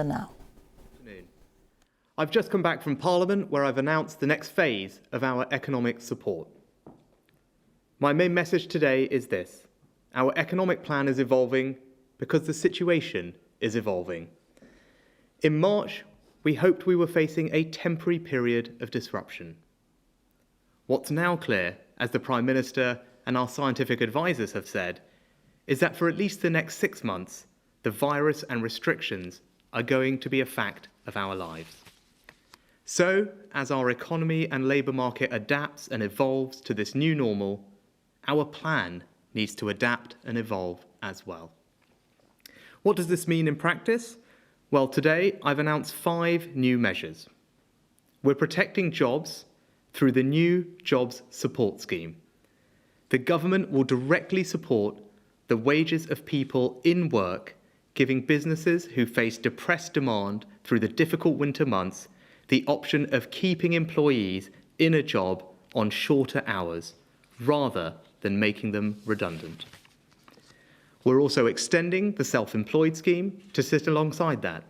now. I've just come back from Parliament, where I've announced the next phase of our economic support. My main message today is this: our economic plan is evolving because the situation is evolving. In March, we hoped we were facing a temporary period of disruption. What's now clear, as the Prime Minister and our scientific advisors have said, is that for at least the next 6 months, the virus and restrictions are going to be a fact of our lives. So, as our economy and labour market adapts and evolves to this new normal, our plan needs to adapt and evolve as well. What does this mean in practice? Well, today I've announced 5 new measures. We're protecting jobs through the new Jobs Support Scheme. The government will directly support the wages of people in work, giving businesses who face depressed demand through the difficult winter months the option of keeping employees in a job on shorter hours, rather than making them redundant. We're also extending the self-employed scheme to sit alongside that.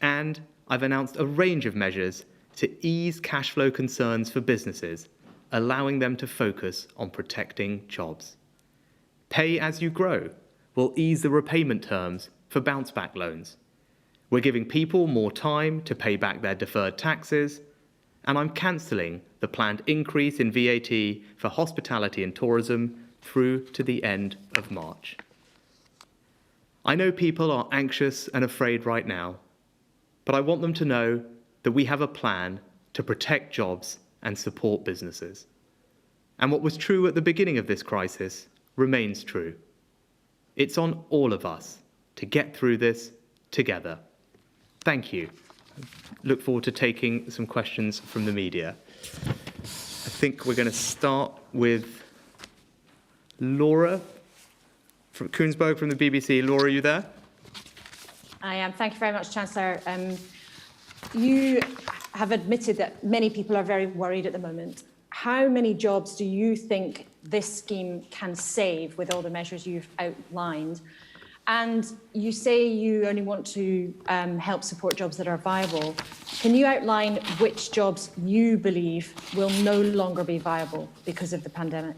And I've announced a range of measures to ease cash flow concerns for businesses, allowing them to focus on protecting jobs. Pay as you grow will ease the repayment terms for bounce-back loans. We're giving people more time to pay back their deferred taxes, and I'm cancelling the planned increase in VAT for hospitality and tourism through to the end of March. I know people are anxious and afraid right now, but I want them to know that we have a plan to protect jobs and support businesses. And what was true at the beginning of this crisis remains true. It's on all of us to get through this together. Thank you. Look forward to taking some questions from the media. I think we're going to start with Laura from Koonsberg from the BBC. Laura, are you there? I am. Thank you very much, Chancellor. You have admitted that many people are very worried at the moment. How many jobs do you think this scheme can save with all the measures you've outlined? And you say you only want to help support jobs that are viable. Can you outline which jobs you believe will no longer be viable because of the pandemic?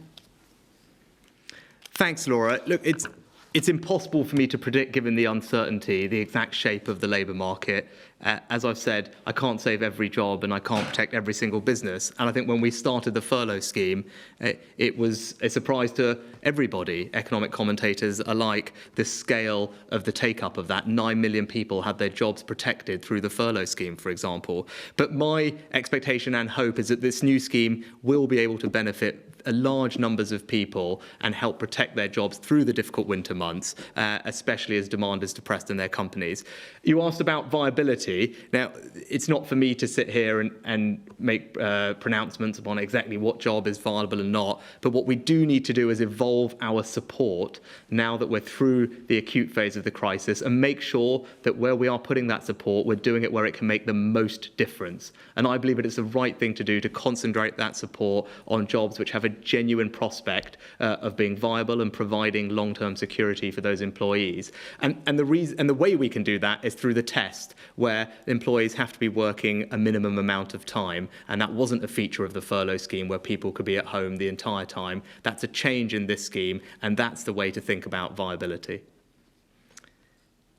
Thanks, Laura. Look, it's impossible for me to predict, given the uncertainty, the exact shape of the labour market. As I've said, I can't save every job and I can't protect every single business. And I think when we started the furlough scheme, it was a surprise to everybody, economic commentators alike, the scale of the take-up of that. 9 million people had their jobs protected through the furlough scheme, for example. But my expectation and hope is that this new scheme will be able to benefit large numbers of people and help protect their jobs through the difficult winter months, especially as demand is depressed in their companies. You asked about viability. Now, it's not for me to sit here and make pronouncements upon exactly what job is viable and not, but what we do need to do is evolve our support now that we're through the acute phase of the crisis and make sure that where we are putting that support, we're doing it where it can make the most difference. And I believe it is the right thing to do to concentrate that support on jobs which have a genuine prospect of being viable and providing long-term security for those employees. And the way we can do that is through the test, where employees have to be working a minimum amount of time, and that wasn't a feature of the furlough scheme where people could be at home the entire time. That's a change in this scheme, and that's the way to think about viability.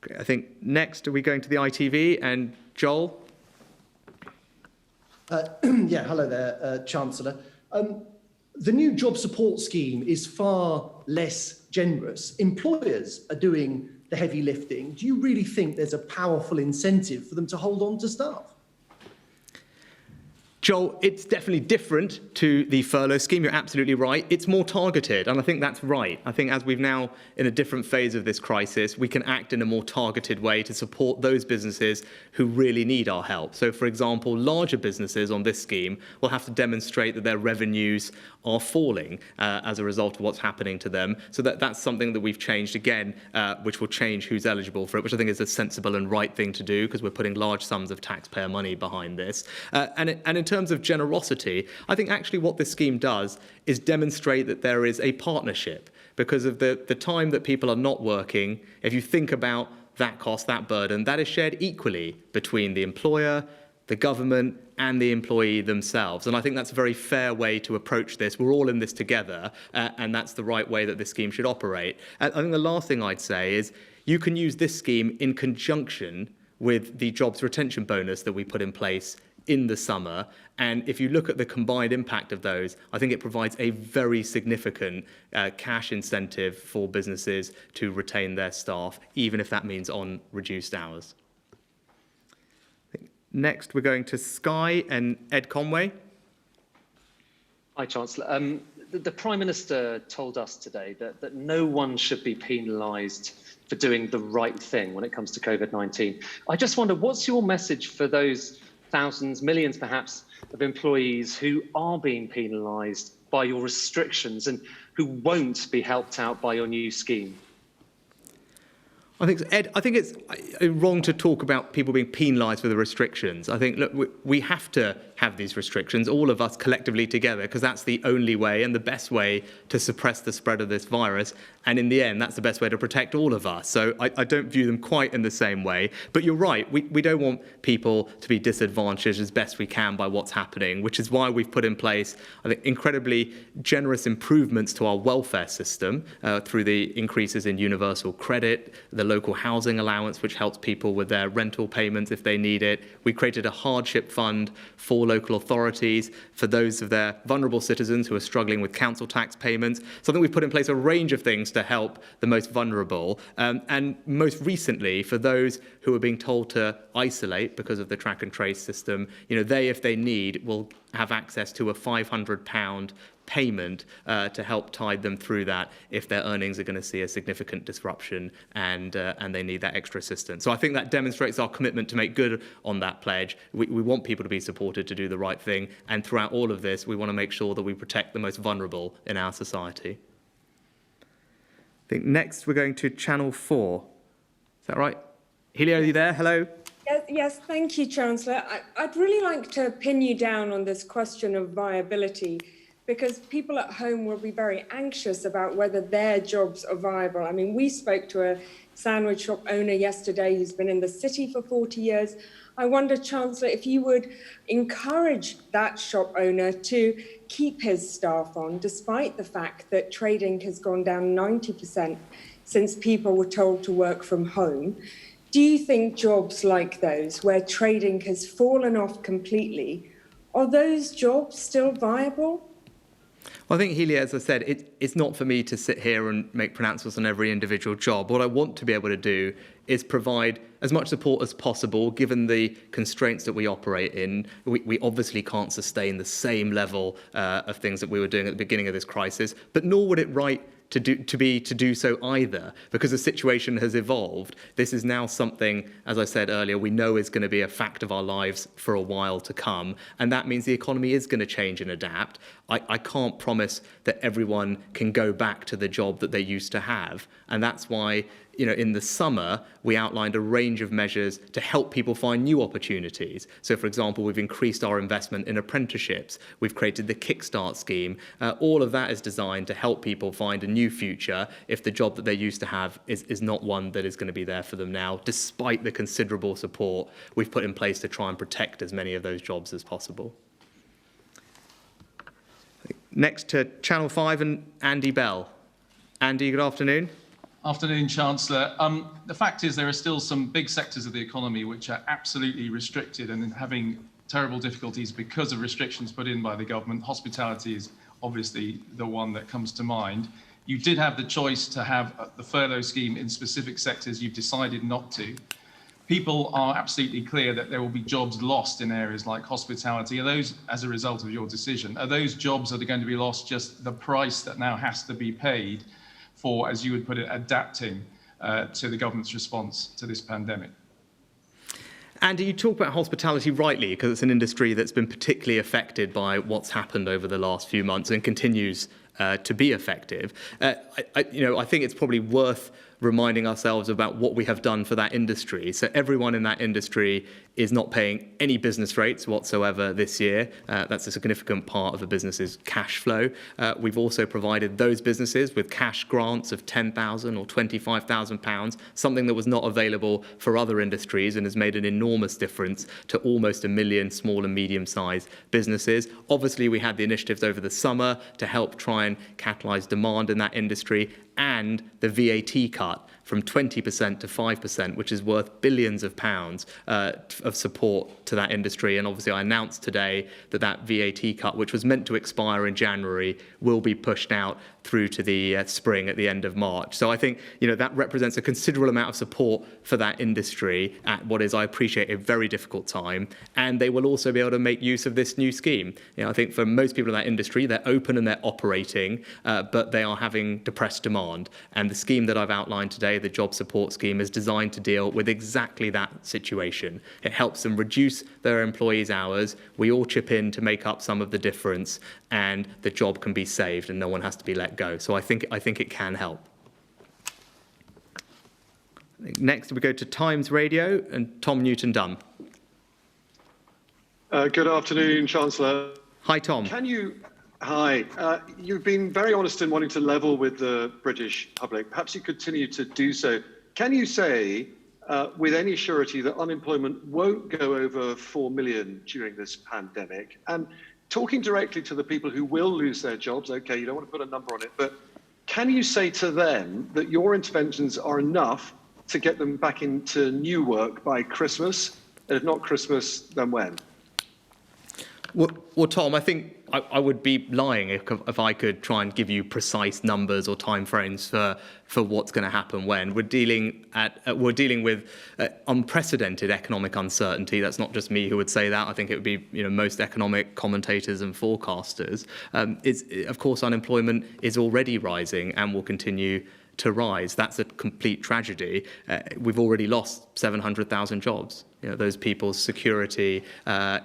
Okay, I think next, are we going to the ITV? And Joel? Yeah, hello there, Chancellor. The new job support scheme is far less generous. Employers are doing the heavy lifting. Do you really think there's a powerful incentive for them to hold on to staff? Joel, it's definitely different to the furlough scheme. You're absolutely right. It's more targeted, and I think that's right. I think as we've now in a different phase of this crisis, we can act in a more targeted way to support those businesses who really need our help. So, for example, larger businesses on this scheme will have to demonstrate that their revenues are falling as a result of what's happening to them. So that's something that we've changed again, which will change who's eligible for it, which I think is a sensible and right thing to do because we're putting large sums of taxpayer money behind this. And in terms of generosity, I think actually what this scheme does is demonstrate that there is a partnership because of the time that people are not working. If you think about that cost, that burden, that is shared equally between the employer, the government, and the employee themselves. And I think that's a very fair way to approach this. We're all in this together, and that's the right way that this scheme should operate. And I think the last thing I'd say is you can use this scheme in conjunction with the jobs retention bonus that we put in place in the summer. And if you look at the combined impact of those, I think it provides a very significant cash incentive for businesses to retain their staff, even if that means on reduced hours. Next, we're going to Sky and Ed Conway. Hi, Chancellor. The Prime Minister told us today that no one should be penalised for doing the right thing when it comes to COVID-19. I just wonder, what's your message for those thousands, millions perhaps, of employees who are being penalised by your restrictions and who won't be helped out by your new scheme? I think, Ed, I think it's wrong to talk about people being penalised for the restrictions. I think, look, we have to have these restrictions, all of us collectively together, because that's the only way and the best way to suppress the spread of this virus. And in the end, that's the best way to protect all of us. So I don't view them quite in the same way. But you're right, we don't want people to be disadvantaged as best we can by what's happening, which is why we've put in place, I think, incredibly generous improvements to our welfare system through the increases in universal credit, the local housing allowance, which helps people with their rental payments if they need it. We created a hardship fund for local authorities for those of their vulnerable citizens who are struggling with council tax payments. So I think we've put in place a range of things to help the most vulnerable. And most recently, for those who are being told to isolate because of the track and trace system, they, if they need, will have access to a £500 payment to help tide them through that if their earnings are going to see a significant disruption and they need that extra assistance. So I think that demonstrates our commitment to make good on that pledge. We want people to be supported to do the right thing, and throughout all of this, we want to make sure that we protect the most vulnerable in our society. I think next we're going to Channel 4. Is that right? Helia, are you there? Hello? Yes, thank you, Chancellor. I'd really like to pin you down on this question of viability, because people at home will be very anxious about whether their jobs are viable. I mean, we spoke to a sandwich shop owner yesterday who's been in the city for 40 years. I wonder, Chancellor, if you would encourage that shop owner to keep his staff on, despite the fact that trading has gone down 90% since people were told to work from home. Do you think jobs like those, where trading has fallen off completely, are those jobs still viable? Well, I think, Helia, as I said, it's not for me to sit here and make pronouncements on every individual job. What I want to be able to do is provide as much support as possible, given the constraints that we operate in. We obviously can't sustain the same level of things that we were doing at the beginning of this crisis, but nor would it right to do so either, because the situation has evolved. This is now something, as I said earlier, we know is going to be a fact of our lives for a while to come, and that means the economy is going to change and adapt. I can't promise that everyone can go back to the job that they used to have, and that's why, in the summer, we outlined a range of measures to help people find new opportunities. So, for example, we've increased our investment in apprenticeships. We've created the Kickstart scheme. All of that is designed to help people find a new future if the job that they used to have is not one that is going to be there for them now, despite the considerable support we've put in place to try and protect as many of those jobs as possible. Next to Channel 5 and Andy Bell. Andy, good afternoon. Afternoon, Chancellor. The fact is there are still some big sectors of the economy which are absolutely restricted and having terrible difficulties because of restrictions put in by the government. Hospitality is obviously the one that comes to mind. You did have the choice to have the furlough scheme in specific sectors. You've decided not to. People are absolutely clear that there will be jobs lost in areas like hospitality. Are those, as a result of your decision, are those jobs that are going to be lost just the price that now has to be paid for, as you would put it, adapting to the government's response to this pandemic? Andy, you talk about hospitality rightly, because it's an industry that's been particularly affected by what's happened over the last few months and continues to be effective. I think it's probably worth reminding ourselves about what we have done for that industry. So everyone in that industry is not paying any business rates whatsoever this year. That's a significant part of a business's cash flow. We've also provided those businesses with cash grants of £10,000 or £25,000, something that was not available for other industries and has made an enormous difference to almost 1 million small and medium-sized businesses. Obviously, we had the initiatives over the summer to help try and catalyse demand in that industry, and the VAT cut from 20% to 5%, which is worth billions of pounds of support to that industry. And obviously I announced today that that VAT cut, which was meant to expire in January, will be pushed out through to the spring at the end of March. So I think that represents a considerable amount of support for that industry at what is, I appreciate, a very difficult time. And they will also be able to make use of this new scheme. I think for most people in that industry, they're open and they're operating, but they are having depressed demand. And the scheme that I've outlined today, the job support scheme, is designed to deal with exactly that situation. It helps them reduce their employees' hours. We all chip in to make up some of the difference, and the job can be saved and no one has to be let go. So I think it can help. Next, we go to Times Radio and Tom Newton-Dunn. Good afternoon, Chancellor. Hi, Tom. Hi. You've been very honest in wanting to level with the British public. Perhaps you continue to do so. Can you say with any surety that unemployment won't go over 4 million during this pandemic? And talking directly to the people who will lose their jobs, okay, you don't want to put a number on it, but can you say to them that your interventions are enough to get them back into new work by Christmas? And if not Christmas, then when? Well, Tom, I think I would be lying if I could try and give you precise numbers or timeframes for what's going to happen when. We're dealing with unprecedented economic uncertainty. That's not just me who would say that. I think it would be most economic commentators and forecasters. Of course, unemployment is already rising and will continue to rise. That's a complete tragedy. We've already lost 700,000 jobs. Those people's security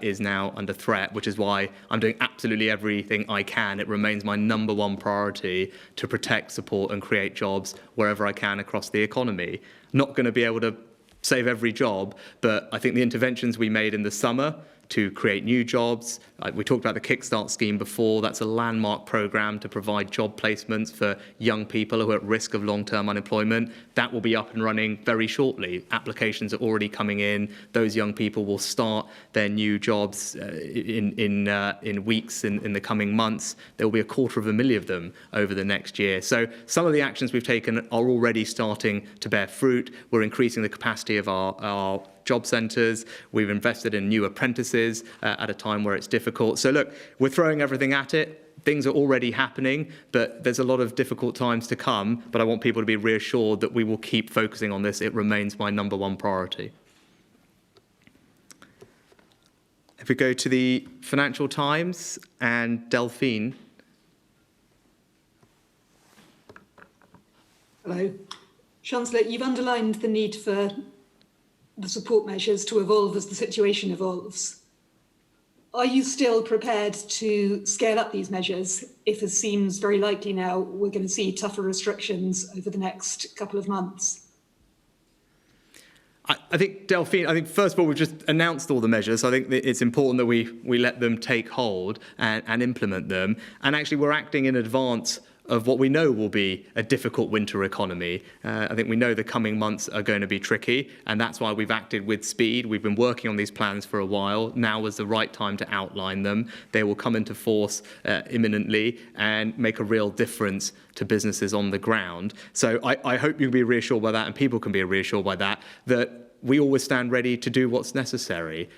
is now under threat, which is why I'm doing absolutely everything I can. It remains my #1 priority to protect, support and create jobs wherever I can across the economy. Not going to be able to save every job, but I think the interventions we made in the summer to create new jobs. We talked about the Kickstart scheme before. That's a landmark programme to provide job placements for young people who are at risk of long-term unemployment. That will be up and running very shortly. Applications are already coming in. Those young people will start their new jobs in weeks, in the coming months. There will be 250,000 of them over the next year. So some of the actions we've taken are already starting to bear fruit. We're increasing the capacity of our job centres. We've invested in new apprentices at a time where it's difficult. So look, we're throwing everything at it. Things are already happening, but there's a lot of difficult times to come. But I want people to be reassured that we will keep focusing on this. It remains my #1 priority. If we go to the Financial Times and Delphine. Hello. Chancellor, you've underlined the need for the support measures to evolve as the situation evolves. Are you still prepared to scale up these measures if, as seems very likely now, we're going to see tougher restrictions over the next couple of months? I think, Delphine, first of all, we've just announced all the measures. I think that it's important that we let them take hold and implement them. And actually, we're acting in advance of what we know will be a difficult winter economy. I think we know the coming months are going to be tricky, and that's why we've acted with speed. We've been working on these plans for a while. Now is the right time to outline them. They will come into force imminently and make a real difference to businesses on the ground. So I hope you can be reassured by that, and people can be reassured by that, that we always stand ready to do what's necessary.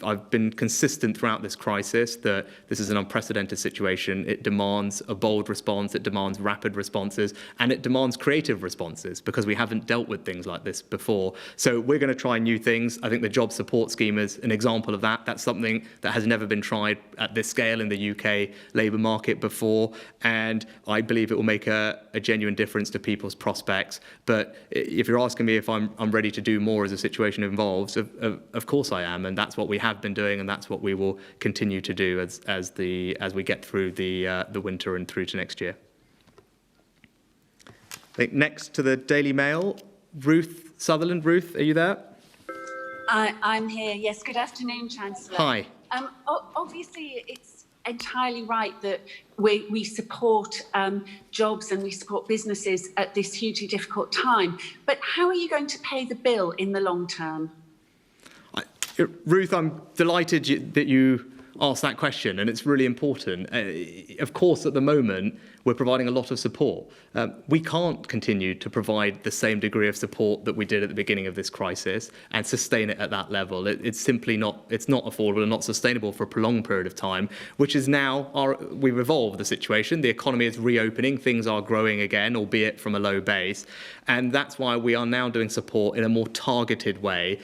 I've been consistent throughout this crisis that this is an unprecedented situation. It demands a bold response, it demands rapid responses, and it demands creative responses because we haven't dealt with things like this before. So we're going to try new things. I think the job support scheme is an example of that. That's something that has never been tried at this scale in the UK labour market before, and I believe it will make a genuine difference to people's prospects. But if you're asking me if I'm ready to do more as the situation evolves, of course I am, and that's what we have been doing, and that's what we will continue to do as we get through the winter and through to next year. I think next to the Daily Mail, Ruth Sutherland. Ruth, are you there? I'm here. Yes. Good afternoon, Chancellor. Hi. Obviously, it's entirely right that we support jobs and we support businesses at this hugely difficult time. But how are you going to pay the bill in the long term? Ruth, I'm delighted that you asked that question, and it's really important. Of course, at the moment, we're providing a lot of support. We can't continue to provide the same degree of support that we did at the beginning of this crisis and sustain it at that level. It's simply not affordable and not sustainable for a prolonged period of time, which is now, we've evolved the situation. The economy is reopening, things are growing again, albeit from a low base. And that's why we are now doing support in a more targeted way,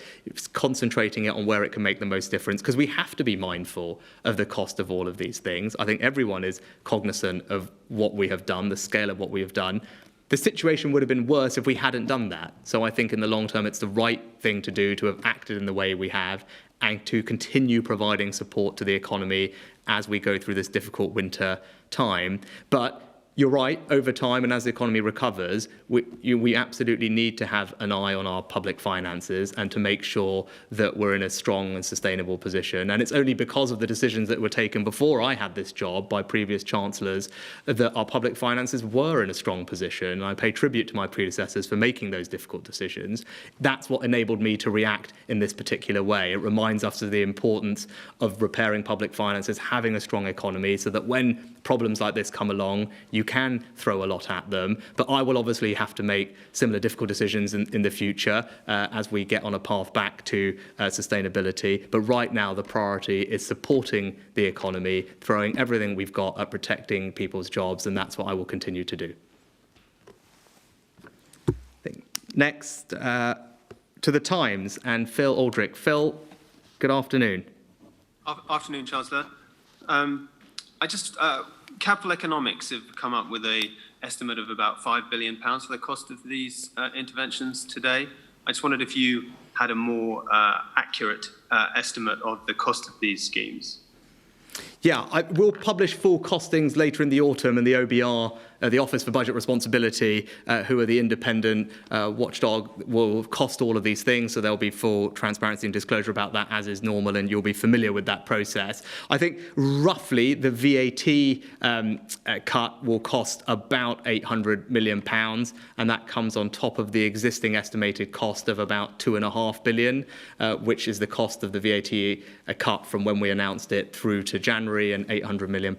concentrating it on where it can make the most difference, because we have to be mindful of the cost of all of these things. I think everyone is cognizant of what we have done, the scale of what we have done. The situation would have been worse if we hadn't done that. So I think in the long term, it's the right thing to do to have acted in the way we have and to continue providing support to the economy as we go through this difficult winter time. But you're right, over time and as the economy recovers, we absolutely need to have an eye on our public finances and to make sure that we're in a strong and sustainable position. And it's only because of the decisions that were taken before I had this job by previous chancellors that our public finances were in a strong position. And I pay tribute to my predecessors for making those difficult decisions. That's what enabled me to react in this particular way. It reminds us of the importance of repairing public finances, having a strong economy, so that when problems like this come along, you can throw a lot at them. But I will obviously have to make similar difficult decisions in the future as we get on a path back to sustainability. But right now, the priority is supporting the economy, throwing everything we've got at protecting people's jobs, and that's what I will continue to do. Next, to the Times and Phil Aldrich. Phil, good afternoon. Afternoon, Chancellor. Capital Economics have come up with an estimate of about £5 billion for the cost of these interventions today. I just wondered if you had a more accurate estimate of the cost of these schemes. Yeah, we'll publish full costings later in the autumn, and the OBR, the Office for Budget Responsibility, who are the independent watchdog, will cost all of these things, so there'll be full transparency and disclosure about that, as is normal, and you'll be familiar with that process. I think roughly the VAT cut will cost about £800 million, and that comes on top of the existing estimated cost of about £2.5 billion, which is the cost of the VAT cut from when we announced it through to January, and £800 million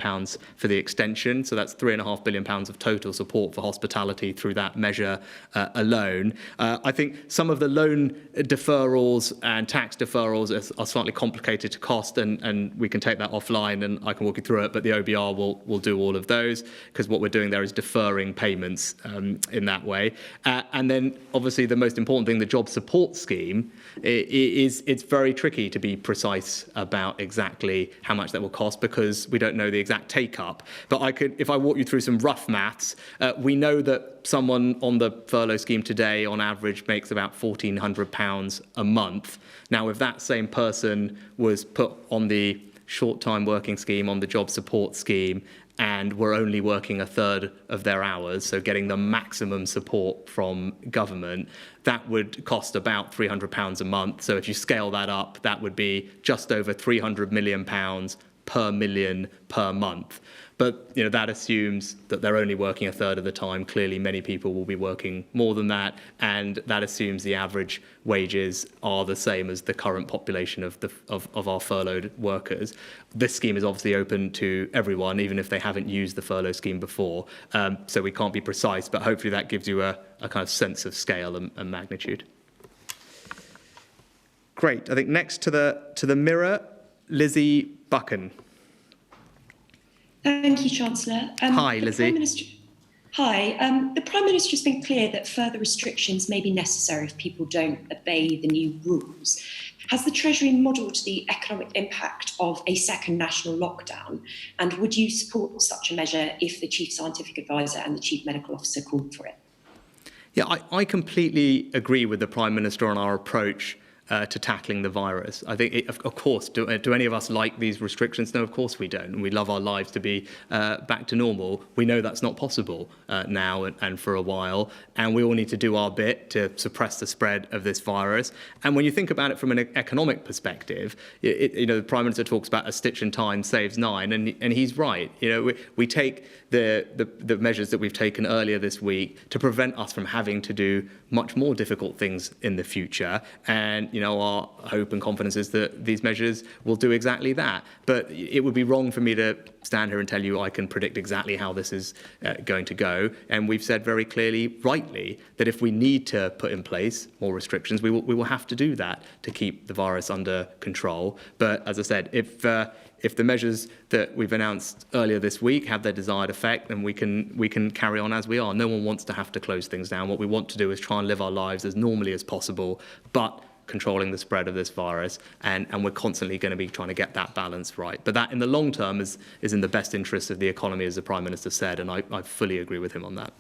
for the extension. So that's £3.5 billion of total support for hospitality through that measure alone. I think some of the loan deferrals and tax deferrals are slightly complicated to cost, and we can take that offline and I can walk you through it, but the OBR will do all of those, because what we're doing there is deferring payments in that way. And then obviously the most important thing, the job support scheme, it's very tricky to be precise about exactly how much that will cost, because we don't know the exact take-up. But if I walk you through some rough maths, we know that someone on the furlough scheme today, on average, makes about £1,400 a month. Now, if that same person was put on the short-time working scheme, on the job support scheme, and were only working a third of their hours, so getting the maximum support from government, that would cost about £300 a month. So if you scale that up, that would be just over £300 million per million per month. But that assumes that they're only working a third of the time. Clearly, many people will be working more than that, and that assumes the average wages are the same as the current population of our furloughed workers. This scheme is obviously open to everyone, even if they haven't used the furlough scheme before. So we can't be precise, but hopefully that gives you a kind of sense of scale and magnitude. Great. I think next to the Mirror, Lizzie Buchan. Thank you, Chancellor. Hi, Lizzie. Hi. The Prime Minister has been clear that further restrictions may be necessary if people don't obey the new rules. Has the Treasury modelled the economic impact of a second national lockdown? And would you support such a measure if the Chief Scientific Advisor and the Chief Medical Officer called for it? Yeah, I completely agree with the Prime Minister on our approach to tackling the virus. I think, of course, do any of us like these restrictions? No, of course we don't. And we love our lives to be back to normal. We know that's not possible now and for a while. And we all need to do our bit to suppress the spread of this virus. And when you think about it from an economic perspective, the Prime Minister talks about a stitch in time saves 9, and he's right. We take the measures that we've taken earlier this week to prevent us from having to do much more difficult things in the future. And, our hope and confidence is that these measures will do exactly that. But it would be wrong for me to stand here and tell you I can predict exactly how this is going to go. And we've said very clearly, rightly, that if we need to put in place more restrictions, we will have to do that to keep the virus under control. But as I said, if the measures that we've announced earlier this week have their desired effect, then we can carry on as we are. No one wants to have to close things down. What we want to do is try and live our lives as normally as possible, but controlling the spread of this virus, and we're constantly going to be trying to get that balance right. But that, in the long term, is in the best interest of the economy, as the Prime Minister said, and I fully agree with him on that.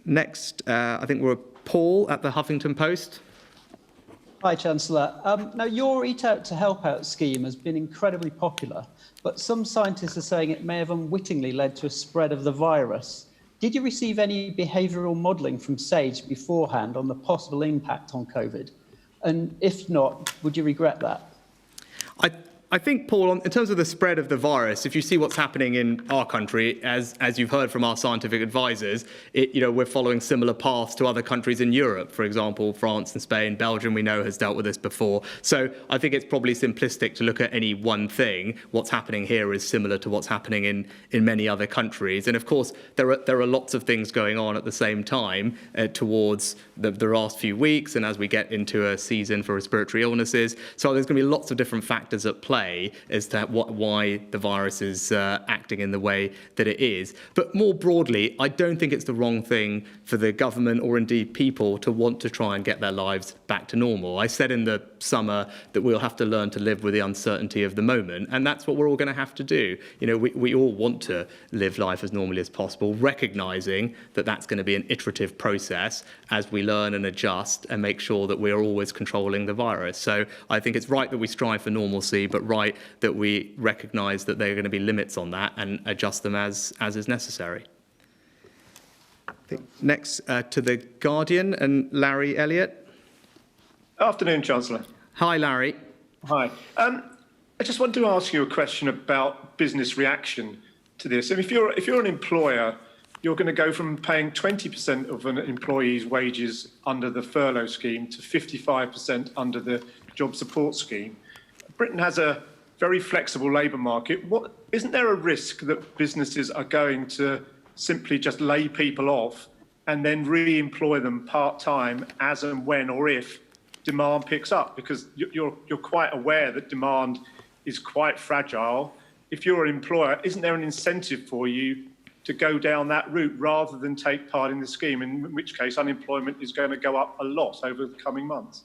Next, I think we're Paul at the Huffington Post. Hi, Chancellor. Now, your Eat Out to Help Out scheme has been incredibly popular, but some scientists are saying it may have unwittingly led to a spread of the virus. Did you receive any behavioural modelling from SAGE beforehand on the possible impact on COVID? And if not, would you regret that? I think, Paul, in terms of the spread of the virus, if you see what's happening in our country, as you've heard from our scientific advisors, we're following similar paths to other countries in Europe. For example, France and Spain, Belgium, we know, has dealt with this before. So I think it's probably simplistic to look at any one thing. What's happening here is similar to what's happening in many other countries. And of course, there are lots of things going on at the same time towards the last few weeks and as we get into a season for respiratory illnesses. So there's going to be lots of different factors at play as to why the virus is acting in the way that it is. But more broadly, I don't think it's the wrong thing for the government or indeed people to want to try and get their lives back to normal. I said in the summer that we'll have to learn to live with the uncertainty of the moment, and that's what we're all going to have to do. We all want to live life as normally as possible, recognising that that's going to be an iterative process as we learn and adjust and make sure that we're always controlling the virus. So I think it's right that we strive for normalcy, but right that we recognise that there are going to be limits on that and adjust them as is necessary. Next to The Guardian and Larry Elliott. Afternoon, Chancellor. Hi, Larry. Hi. I just want to ask you a question about business reaction to this. And if you're an employer, you're going to go from paying 20% of an employee's wages under the furlough scheme to 55% under the job support scheme. Britain has a very flexible labour market. Isn't there a risk that businesses are going to simply just lay people off and then re-employ them part-time as and when or if demand picks up? Because you're quite aware that demand is quite fragile. If you're an employer, isn't there an incentive for you to go down that route rather than take part in the scheme, in which case unemployment is going to go up a lot over the coming months?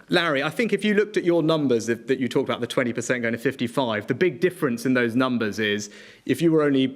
Larry, I think if you looked at your numbers that you talked about, the 20% going to 55, the big difference in those numbers is if you were only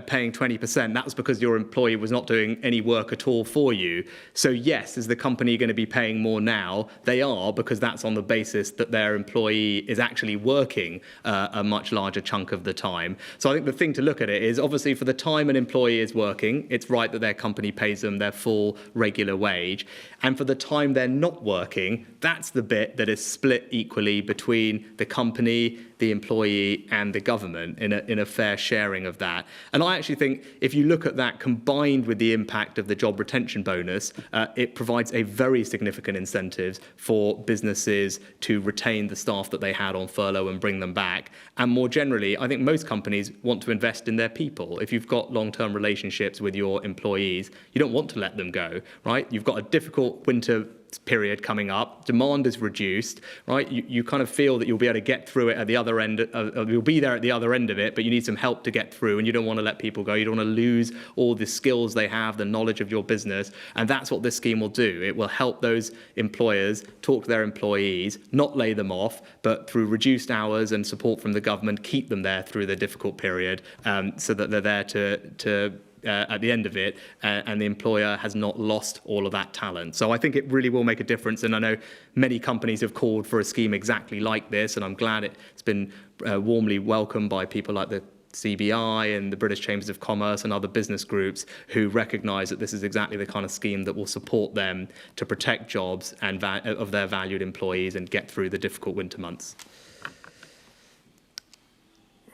paying 20%, that was because your employee was not doing any work at all for you. So yes, is the company going to be paying more now? They are, because that's on the basis that their employee is actually working a much larger chunk of the time. So I think the thing to look at it is, obviously, for the time an employee is working, it's right that their company pays them their full regular wage. And for the time they're not working, that's the bit that is split equally between the company, the employee and the government in a fair sharing of that. And I actually think if you look at that combined with the impact of the job retention bonus, it provides a very significant incentive for businesses to retain the staff that they had on furlough and bring them back. And more generally, I think most companies want to invest in their people. If you've got long-term relationships with your employees, you don't want to let them go, right? You've got a difficult winter period coming up, demand is reduced, right? You kind of feel that you'll be able to get through it at the other end, you'll be there at the other end of it, but you need some help to get through, and you don't want to let people go. You don't want to lose all the skills they have, the knowledge of your business, and that's what this scheme will do. It will help those employers talk to their employees, not lay them off, but through reduced hours and support from the government, keep them there through the difficult period, so that they're there to at the end of it, and the employer has not lost all of that talent. So I think it really will make a difference, and I know many companies have called for a scheme exactly like this, and I'm glad it's been warmly welcomed by people like the CBI and the British Chambers of Commerce and other business groups who recognise that this is exactly the kind of scheme that will support them to protect jobs and of their valued employees and get through the difficult winter months.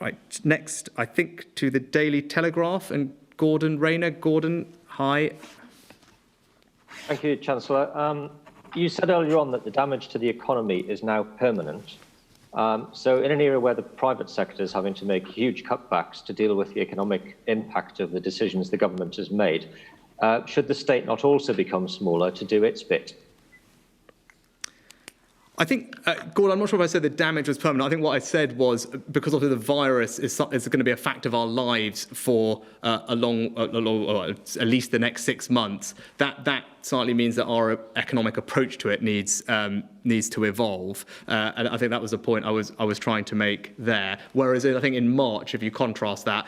Right, next, I think, to the Daily Telegraph and Gordon Rayner. Gordon, hi. Thank you, Chancellor. You said earlier on that the damage to the economy is now permanent. So in an era where the private sector is having to make huge cutbacks to deal with the economic impact of the decisions the government has made, should the state not also become smaller to do its bit? I think, Gordon, I'm not sure if I said the damage was permanent. I think what I said was because of the virus is going to be a fact of our lives for at least the next 6 months. That slightly means that our economic approach to it needs to evolve, and I think that was the point I was trying to make there. Whereas I think in March, if you contrast that,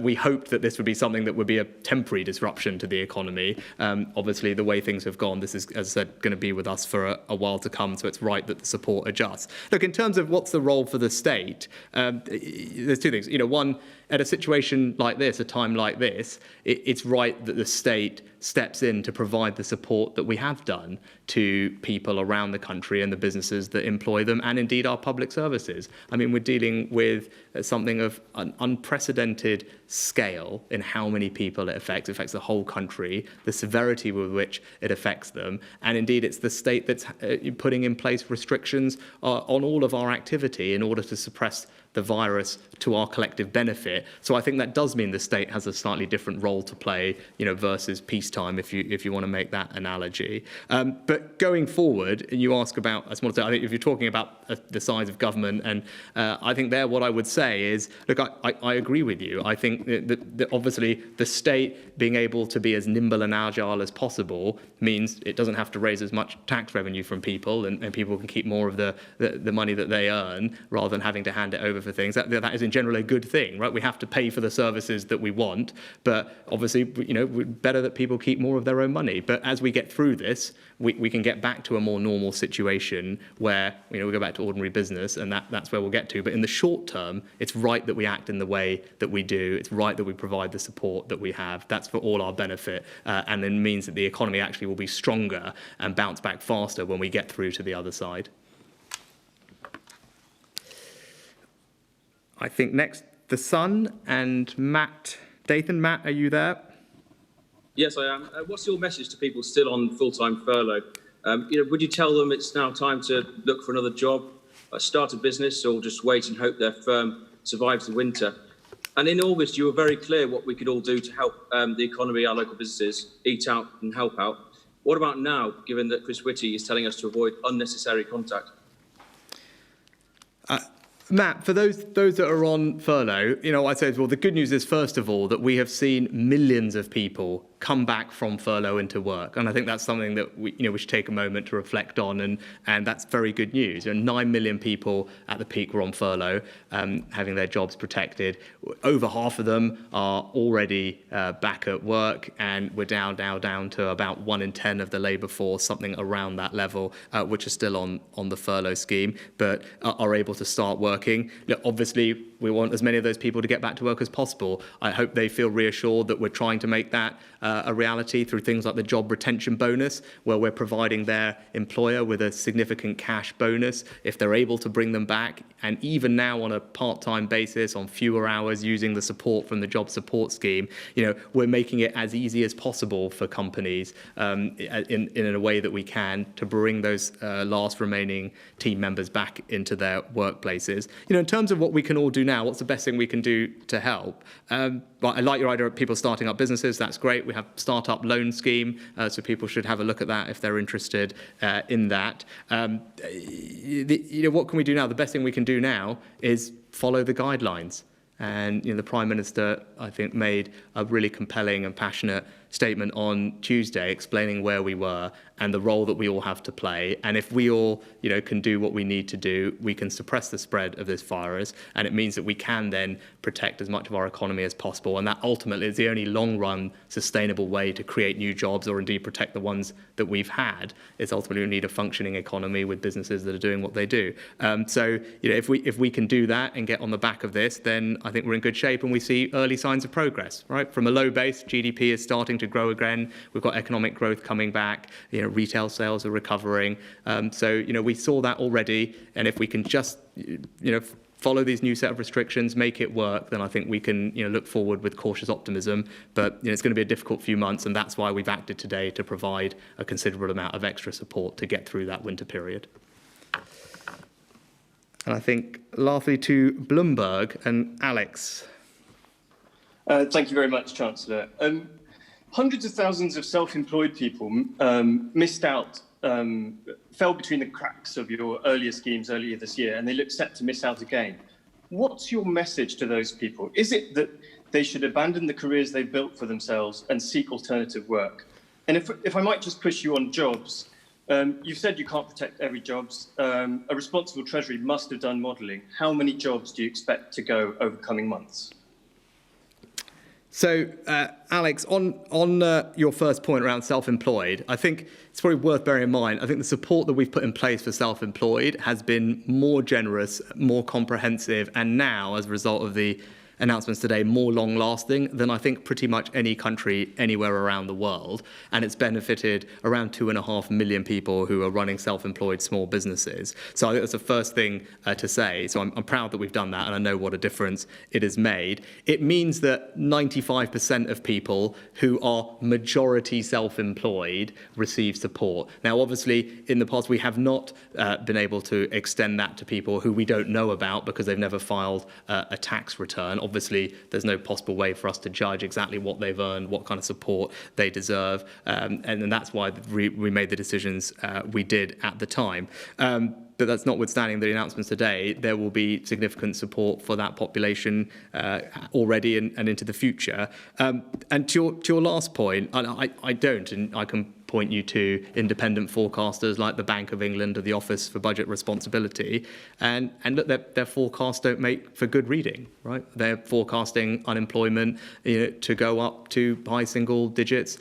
we hoped that this would be something that would be a temporary disruption to the economy. Obviously, the way things have gone, this is, as I said, going to be with us for a while to come. So it's right that the support adjusts. Look, in terms of what's the role for the state, there's two things. One, at a situation like this, a time like this, it's right that the state steps in to provide the support that we have done to people around the country and the businesses that employ them, and indeed our public services. I mean, we're dealing with something of an unprecedented scale in how many people it affects. It affects the whole country, the severity with which it affects them, and indeed it's the state that's putting in place restrictions on all of our activity in order to suppress the virus to our collective benefit. So I think that does mean the state has a slightly different role to play, versus peacetime, if you want to make that analogy. But going forward, and you ask about, I think if you're talking about the size of government, and I think there what I would say is, look, I agree with you. I think that obviously the state being able to be as nimble and agile as possible means it doesn't have to raise as much tax revenue from people, and people can keep more of the money that they earn rather than having to hand it over for things. That is in general a good thing, right? We have to pay for the services that we want, but obviously, better that people keep more of their own money. But as we get through this, we can get back to a more normal situation where we go back to ordinary business, and that's where we'll get to. But in the short term, it's right that we act in the way that we do. It's right that we provide the support that we have. That's for all our benefit, and it means that the economy actually will be stronger and bounce back faster when we get through to the other side. I think next, The Sun and Matt Dathan. Matt, are you there? Yes, I am. What's your message to people still on full-time furlough? Would you tell them it's now time to look for another job, start a business, or just wait and hope their firm survives the winter? And in August, you were very clear what we could all do to help the economy, our local businesses, eat out and help out. What about now, given that Chris Whitty is telling us to avoid unnecessary contact? Matt, for those that are on furlough, I'd say, well, the good news is, first of all, that we have seen millions of people come back from furlough into work. And I think that's something that we should take a moment to reflect on, and that's very good news. 9 million people at the peak were on furlough, having their jobs protected. Over half of them are already back at work, and we're down to about 1 in 10 of the labour force, something around that level, which are still on the furlough scheme, but are able to start working. Obviously, we want as many of those people to get back to work as possible. I hope they feel reassured that we're trying to make that a reality through things like the job retention bonus, where we're providing their employer with a significant cash bonus if they're able to bring them back. And even now on a part-time basis, on fewer hours, using the support from the job support scheme, we're making it as easy as possible for companies in a way that we can to bring those last remaining team members back into their workplaces. In terms of what we can all do now, what's the best thing we can do to help? But I like your idea of people starting up businesses. That's great. We have startup loan scheme, so people should have a look at that if they're interested in that. What can we do now? The best thing we can do now is follow the guidelines. And the Prime Minister, I think, made a really compelling and passionate statement on Tuesday explaining where we were and the role that we all have to play. And if we all, can do what we need to do, we can suppress the spread of this virus. And it means that we can then protect as much of our economy as possible. And that ultimately is the only long-run sustainable way to create new jobs, or indeed protect the ones that we've had. Is ultimately we need a functioning economy with businesses that are doing what they do. So if we can do that and get on the back of this, then I think we're in good shape, and we see early signs of progress. Right, from a low base, GDP is starting to grow again. We've got economic growth coming back. Retail sales are recovering. So we saw that already, and if we can just follow these new set of restrictions, make it work, then I think we can look forward with cautious optimism. But it's going to be a difficult few months, and that's why we've acted today to provide a considerable amount of extra support to get through that winter period. And I think lastly to Bloomberg and Alex. Thank you very much, Chancellor. Hundreds of thousands of self-employed people missed out, fell between the cracks of your earlier schemes earlier this year, and they look set to miss out again. What's your message to those people? Is it that they should abandon the careers they've built for themselves and seek alternative work? And if I might just push you on jobs, you've said you can't protect every job. A responsible Treasury must have done modelling. How many jobs do you expect to go over coming months? So, Alex, on your first point around self-employed, I think it's probably worth bearing in mind, I think the support that we've put in place for self-employed has been more generous, more comprehensive, and now, as a result of the announcements today, more long-lasting than I think pretty much any country anywhere around the world. And it's benefited around 2.5 million people who are running self-employed small businesses. So I think that's the first thing to say. So I'm proud that we've done that, and I know what a difference it has made. It means that 95% of people who are majority self-employed receive support. Now, obviously, in the past, we have not been able to extend that to people who we don't know about because they've never filed a tax return. Obviously, there's no possible way for us to judge exactly what they've earned, what kind of support they deserve, and that's why we made the decisions we did at the time. But that's notwithstanding the announcements today, there will be significant support for that population already and into the future. And to your last point, I don't, and I can point you to independent forecasters like the Bank of England or the Office for Budget Responsibility, and look, their forecasts don't make for good reading, right? They're forecasting unemployment to go up to high single digits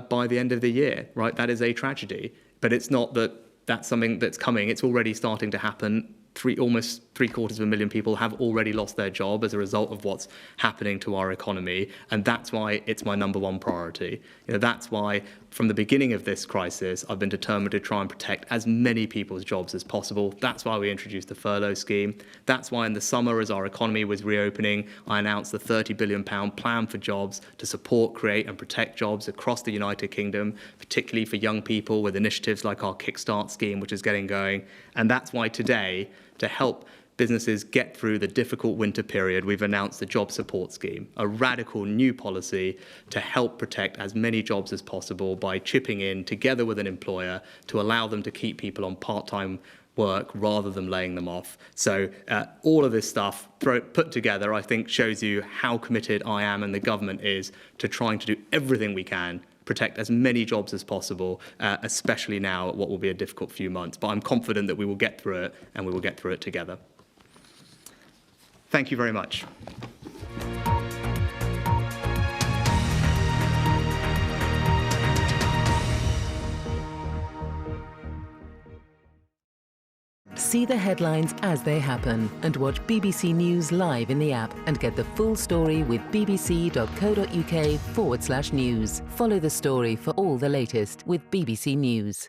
by the end of the year, right? That is a tragedy, but it's not that that's something that's coming. It's already starting to happen. Almost 750,000 people have already lost their job as a result of what's happening to our economy. And that's why it's my number one priority. That's why from the beginning of this crisis, I've been determined to try and protect as many people's jobs as possible. That's why we introduced the furlough scheme. That's why in the summer, as our economy was reopening, I announced the £30 billion plan for jobs to support, create and protect jobs across the United Kingdom, particularly for young people with initiatives like our Kickstart scheme, which is getting going. And that's why today, to help businesses get through the difficult winter period, we've announced the Job Support Scheme, a radical new policy to help protect as many jobs as possible by chipping in together with an employer to allow them to keep people on part-time work rather than laying them off. So all of this stuff put together, I think, shows you how committed I am and the government is to trying to do everything we can protect as many jobs as possible, especially now at what will be a difficult few months. But I'm confident that we will get through it, and we will get through it together. Thank you very much. See the headlines as they happen and watch BBC News live in the app and get the full story with bbc.co.uk/news. Follow the story for all the latest with BBC News.